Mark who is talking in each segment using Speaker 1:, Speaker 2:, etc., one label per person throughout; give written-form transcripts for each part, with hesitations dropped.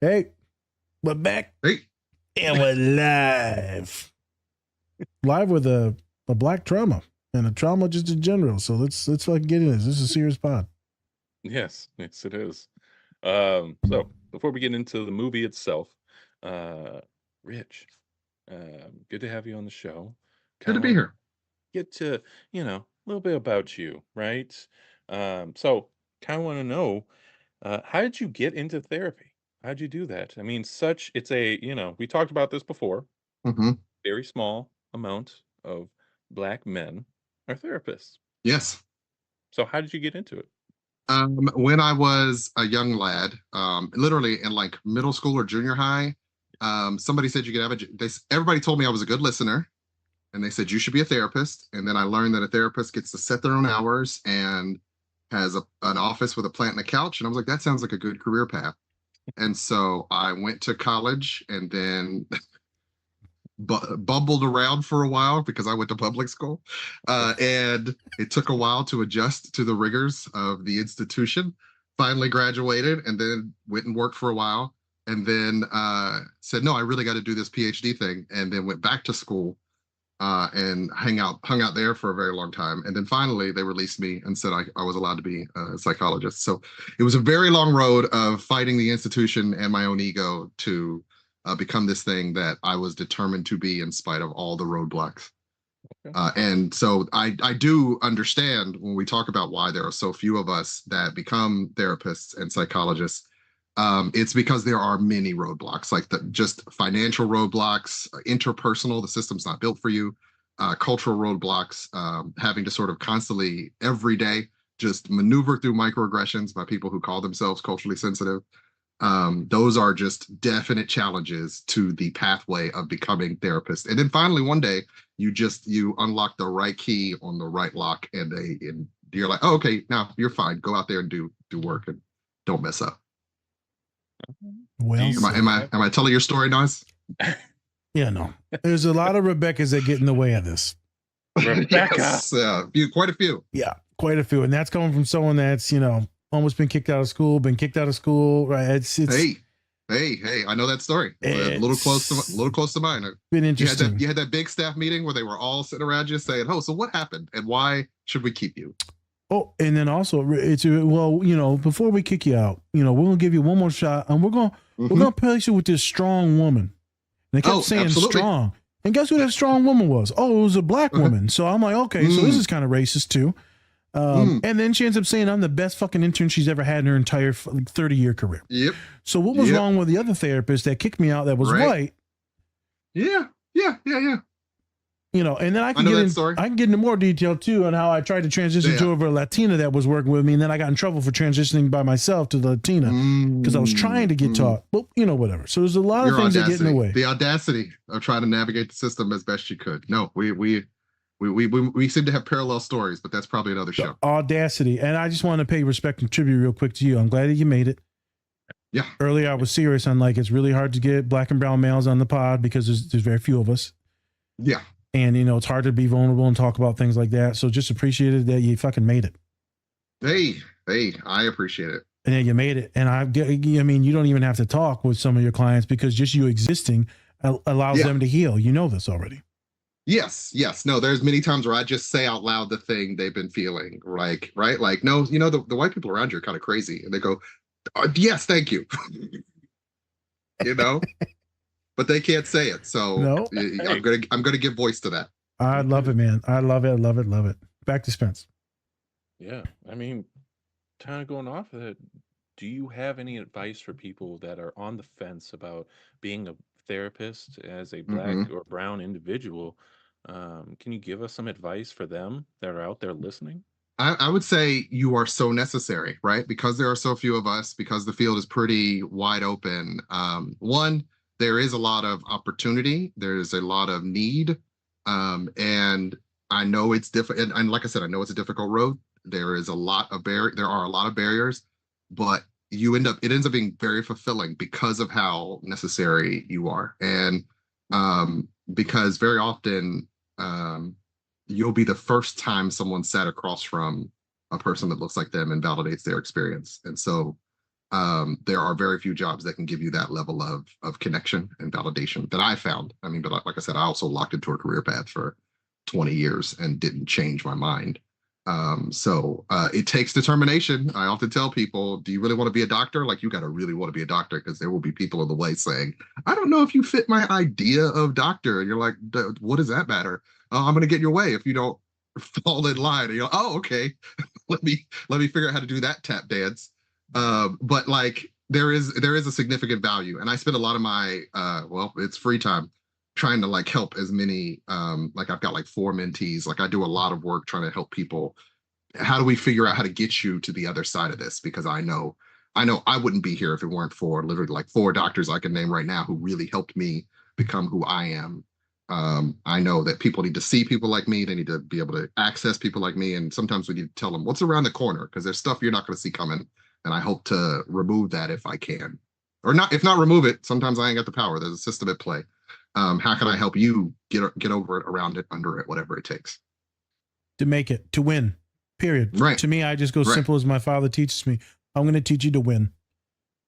Speaker 1: Hey, we're back
Speaker 2: Hey,
Speaker 1: and we're live. Live with a black trauma and a trauma just in general. So let's fucking get in this. This is a serious pod.
Speaker 3: Yes, it is. So before we get into the movie itself, uh, Rich, good to have you on the show.
Speaker 2: good
Speaker 3: Kind
Speaker 2: to
Speaker 3: of
Speaker 2: be
Speaker 3: want to
Speaker 2: here.
Speaker 3: get to, a little bit about you, right? So kind of want to know, how did you get into therapy? How'd you do that? I mean, it's we talked about this before,
Speaker 2: Hmm.
Speaker 3: very small amount of black men are therapists.
Speaker 2: Yes.
Speaker 3: So how did you get into it?
Speaker 2: When I was a young lad, literally in like middle school or junior high, somebody said you could have everybody told me I was a good listener, and they said you should be a therapist. And then I learned that a therapist gets to set their own hours and has an office with a plant and a couch. And I was like, that sounds like a good career path. And so I went to college and then bumbled around for a while because I went to public school. And it took a while to adjust to the rigors of the institution. Finally graduated and then went and worked for a while. And then said, no, I really got to do this PhD thing. And then went back to school and hung out there for a very long time. And then finally they released me and said I was allowed to be a psychologist. So it was a very long road of fighting the institution and my own ego to become this thing that I was determined to be in spite of all the roadblocks.
Speaker 3: Okay.
Speaker 2: And so I do understand when we talk about why there are so few of us that become therapists and psychologists. It's because there are many roadblocks, like just financial roadblocks, interpersonal, the system's not built for you, cultural roadblocks, having to sort of constantly, every day, just maneuver through microaggressions by people who call themselves culturally sensitive. Those are just definite challenges to the pathway of becoming therapist. And then finally, one day, you unlock the right key on the right lock, and you're like, oh, okay, now you're fine. Go out there and do work and don't mess up.
Speaker 3: Do
Speaker 1: Well
Speaker 3: you
Speaker 2: Am I
Speaker 1: said.
Speaker 2: am I
Speaker 3: have
Speaker 2: am I telling your story, Nas?
Speaker 1: Yeah, no. There's a lot of Rebeccas that get in the way of this.
Speaker 3: Rebecca?
Speaker 2: Yes, quite a few.
Speaker 1: Yeah, quite a few. And that's coming from someone that's, almost been kicked out of school, right?
Speaker 2: Hey, hey! I know that story. It's a little
Speaker 1: It's
Speaker 2: close to mine.
Speaker 1: been
Speaker 2: You had that
Speaker 1: interesting.
Speaker 2: you had that big staff meeting where they were all sitting around you saying, "Oh, so what happened, and why should we keep you?"
Speaker 1: Oh, and then also it's well, before we kick you out, we're gonna give you one more shot, and we're
Speaker 2: Hmm.
Speaker 1: gonna place you with this strong woman. And they kept
Speaker 2: Oh,
Speaker 1: saying
Speaker 2: absolutely.
Speaker 1: strong. And guess who that strong woman was? Oh, it was a black
Speaker 2: Uh-huh.
Speaker 1: woman. So I'm like, okay, so this
Speaker 2: Mm,
Speaker 1: is kind of racist too.
Speaker 2: mm.
Speaker 1: And then she ends up saying I'm the best fucking intern she's ever had in her entire 30-year career.
Speaker 2: Yep,
Speaker 1: So what was
Speaker 2: yep.
Speaker 1: wrong with the other therapist that kicked me out that was
Speaker 2: Right.
Speaker 1: white?
Speaker 2: Yeah.
Speaker 1: And then
Speaker 2: I know that story.
Speaker 1: I can get into more detail too on how I tried to transition
Speaker 2: Yeah.
Speaker 1: to a Latina that was working with me, and then I got in trouble for transitioning by myself to the Latina because I was trying to get taught. Well, whatever. So there's a lot of
Speaker 2: Your
Speaker 1: things that get in the way.
Speaker 2: the audacity of trying to navigate the system as best you could. No, we seem to have parallel stories, but that's probably another
Speaker 1: The
Speaker 2: show.
Speaker 1: audacity. And I just want to pay respect and tribute real quick to you. I'm glad that you made it.
Speaker 2: Yeah.
Speaker 1: Earlier, I was serious on like it's really hard to get black and brown males on the pod because there's very few of us.
Speaker 2: Yeah.
Speaker 1: And, it's hard to be vulnerable and talk about things like that. So just appreciated that you fucking made it.
Speaker 2: Hey, I appreciate it.
Speaker 1: And then you made it. And I mean, you don't even have to talk with some of your clients because just you existing allows
Speaker 2: Yeah.
Speaker 1: them to heal. You know this already.
Speaker 2: Yes. No, there's many times where I just say out loud the thing they've been feeling, like, right? Like, no, the white people around you are kind of crazy. And they go, yes, thank you. But they can't say it. So
Speaker 1: No.
Speaker 2: I'm gonna give voice to that.
Speaker 1: I love it, man. I love it. Love it. Love it. Back to Spence.
Speaker 3: Yeah, I mean, kind of going off of that, do you have any advice for people that are on the fence about being a therapist as a black
Speaker 2: Hmm.
Speaker 3: or brown individual? Can you give us some advice for them that are out there listening?
Speaker 2: I would say you are so necessary, right? Because there are so few of us, because the field is pretty wide open. One, there is a lot of opportunity, there is a lot of need. And I know it's different. And like I said, I know it's a difficult road. There is a lot of there are a lot of barriers, but it ends up being very fulfilling because of how necessary you are. And because very often you'll be the first time someone sat across from a person that looks like them and validates their experience. And so there are very few jobs that can give you that level of connection and validation that I found. I mean, but like I said, I also locked into a career path for 20 years and didn't change my mind. So it takes determination. I often tell people, do you really want to be a doctor? Like, you got to really want to be a doctor, because there will be people in the way saying, I don't know if you fit my idea of doctor. And you're like, what does that matter? I'm going to get in your way if you don't fall in line. And you're like, oh, okay. let me figure out how to do that tap dance. But like, there is a significant value. And I spend a lot of my, well, it's free time trying to like help as many, like I've got like 4 mentees. Like, I do a lot of work trying to help people. How do we figure out how to get you to the other side of this? Because I know I wouldn't be here if it weren't for literally like 4 doctors I can name right now who really helped me become who I am. I know that people need to see people like me. They need to be able to access people like me. And sometimes we need to tell them what's around the corner, because there's stuff you're not going to see coming. And I hope to remove that if I can. Or not, if not remove it, sometimes I ain't got the power. There's a system at play. How can I help you get over it, around it, under it, whatever it takes?
Speaker 1: To make it, to win, period.
Speaker 2: Right.
Speaker 1: To me, I just go simple as my father teaches me. I'm going to teach you to win.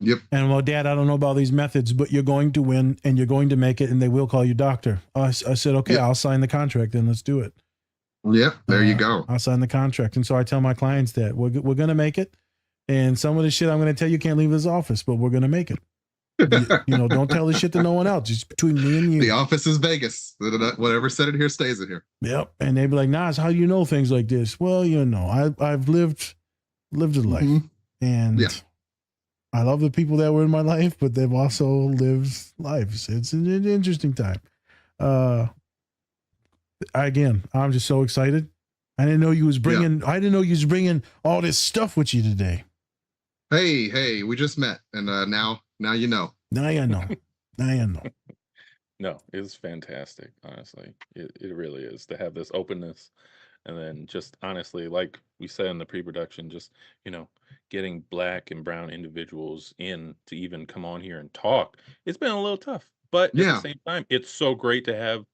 Speaker 2: Yep.
Speaker 1: And well, Dad, I don't know about these methods, but you're going to win and you're going to make it, and they will call you doctor. I said, okay,
Speaker 2: Yep.
Speaker 1: I'll sign the contract, then let's do it.
Speaker 2: Yep. There you go.
Speaker 1: I'll sign the contract. And so I tell my clients that we're going to make it. And some of the shit I'm going to tell you can't leave this office, but we're going to make it. Don't tell the shit to no one else. Just between me and you.
Speaker 2: The office is Vegas. Whatever said in here stays in here.
Speaker 1: Yep. And they'd be like, Nas, how do you know things like this? Well, I've lived a life, and I love the people that were in my life, but they've also lived lives. It's an interesting time. Again, I'm just so excited. I didn't know you was bringing all this stuff with you today.
Speaker 2: Hey, we just met, and now you know.
Speaker 1: Now you know.
Speaker 3: No, it's fantastic, honestly. It really is, to have this openness. And then just honestly, like we said in the pre-production, just, getting Black and brown individuals in to even come on here and talk. It's been a little tough, but at the same time, it's so great to have,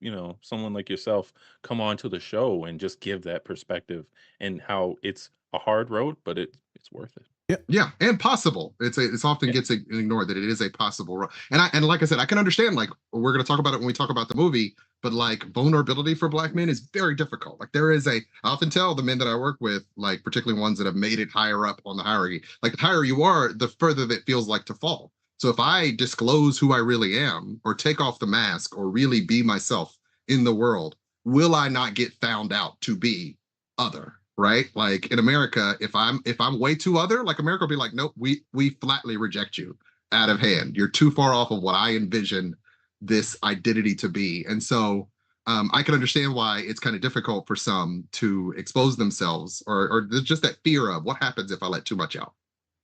Speaker 3: someone like yourself come on to the show and just give that perspective, and how it's a hard road, but it's worth it.
Speaker 2: Yeah, and possible. It's often gets ignored that it is a possible road. And like I said, I can understand, like, we're going to talk about it when we talk about the movie, but like, vulnerability for Black men is very difficult. Like, I often tell the men that I work with, like particularly ones that have made it higher up on the hierarchy, like the higher you are, the further that feels like to fall. So if I disclose who I really am, or take off the mask, or really be myself in the world, will I not get found out to be other? Right? Like, in America, if I'm way too other, like, America will be like, nope, we flatly reject you out of hand. You're too far off of what I envision this identity to be. And so I can understand why it's kind of difficult for some to expose themselves, or there's just that fear of what happens if I let too much out.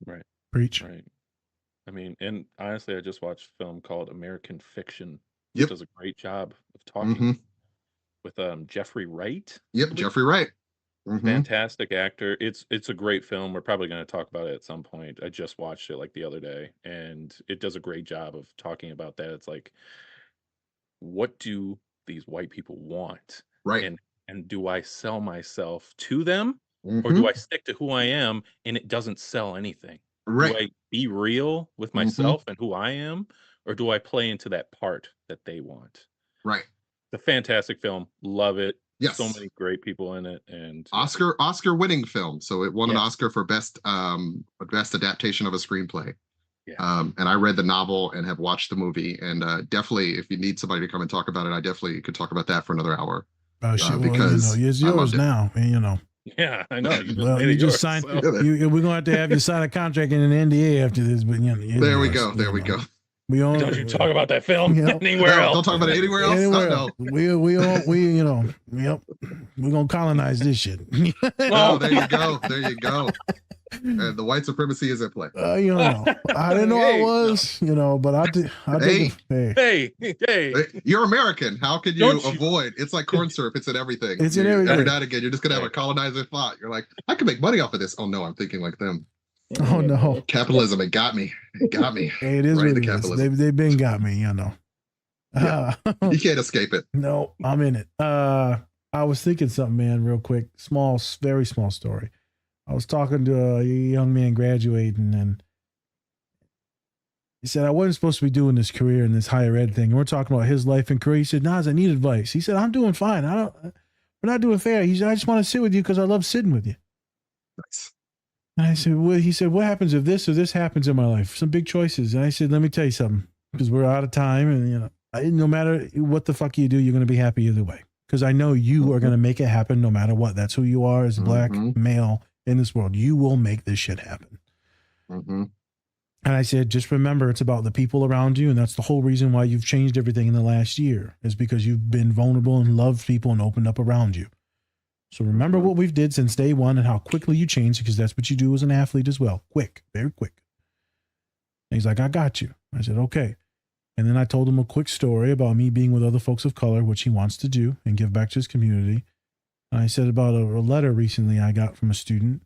Speaker 3: Right.
Speaker 1: Preach.
Speaker 3: Right. I mean, and honestly, I just watched a film called American Fiction.
Speaker 2: Yep.
Speaker 3: It does a great job of talking with Jeffrey Wright.
Speaker 2: Yep, Jeffrey Wright.
Speaker 3: Fantastic actor. It's a great film. We're probably going to talk about it at some point. I just watched it like the other day, and it does a great job of talking about that. It's like, what do these white people want?
Speaker 2: Right.
Speaker 3: And do I sell myself to them, or do I stick to who I am and it doesn't sell anything?
Speaker 2: Right.
Speaker 3: Do I be real with myself and who I am, or do I play into that part that they want?
Speaker 2: Right.
Speaker 3: The fantastic film. Love it.
Speaker 2: Yes.
Speaker 3: So many great people in it, and
Speaker 2: Oscar winning film. So it won an Oscar for best adaptation of a screenplay. Yeah. And I read the novel and have watched the movie, and definitely, if you need somebody to come and talk about it, I definitely could talk about that for another hour.
Speaker 1: Because it's yours now, and
Speaker 3: Yeah, I know.
Speaker 1: You just signed. We're going to have you sign a contract and an NDA after this, but
Speaker 2: there we go. There we go.
Speaker 3: Don't you talk about that film anywhere else?
Speaker 2: Don't talk about it anywhere else. No.
Speaker 1: We're gonna colonize this shit.
Speaker 2: Oh, there you go. There you go. And the white supremacy is at play.
Speaker 1: I didn't know I was, but I did.
Speaker 3: Hey,
Speaker 2: you're American. How can you avoid? It's like corn syrup. It's in everything.
Speaker 1: It's in everything.
Speaker 2: Every now and again, you're just gonna have a colonizer thought. You're like, I can make money off of this. Oh no, I'm thinking like them.
Speaker 1: Oh no,
Speaker 2: capitalism! It got me. It got me.
Speaker 1: Hey, it is
Speaker 2: right
Speaker 1: what it is. They've been got me.
Speaker 2: Yeah. You can't escape it.
Speaker 1: No, I'm in it. I was thinking something, man, real quick. Very small story. I was talking to a young man graduating, and He said, I wasn't supposed to be doing this career and this higher ed thing. And we're talking about his life and career. He said, Nas, I need advice. He said, I'm doing fine. We're not doing fair. He said, I just want to sit with you because I love sitting with you.
Speaker 2: Nice.
Speaker 1: And I said, well, he said, what happens if this or this happens in my life? Some big choices. And I said, let me tell you something, because we're out of time. And, no matter what the fuck you do, you're going to be happy either way. Because I know you are going to make it happen no matter what. That's who you are as a black male in this world. You will make this shit happen. And I said, just remember, it's about the people around you. And that's the whole reason why you've changed everything in the last year, is because you've been vulnerable and loved people and opened up around you. So remember what we've did since day one and how quickly you changed, because that's what you do as an athlete as well. Quick, very quick. And he's like, I got you. I said, okay. And then I told him a quick story about me being with other folks of color, which he wants to do and give back to his community. And I said about a letter recently I got from a student.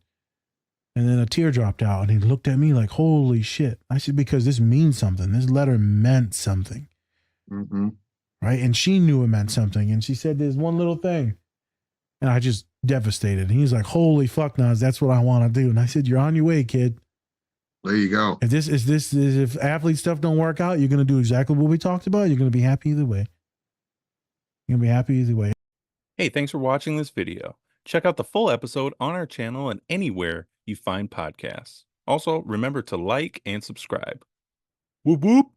Speaker 1: And then a tear dropped out and he looked at me like, holy shit. I said, because this means something. This letter meant something. Right? And she knew it meant something. And she said, there's one little thing. And I just devastated. And he's like, holy fuck, Nas, that's what I want to do. And I said, you're on your way, kid.
Speaker 2: There you go.
Speaker 1: If athlete stuff don't work out, you're going to do exactly what we talked about. You're going to be happy either way. You're going to be happy either way.
Speaker 3: Hey, thanks for watching this video. Check out the full episode on our channel and anywhere you find podcasts. Also, remember to like and subscribe. Whoop whoop.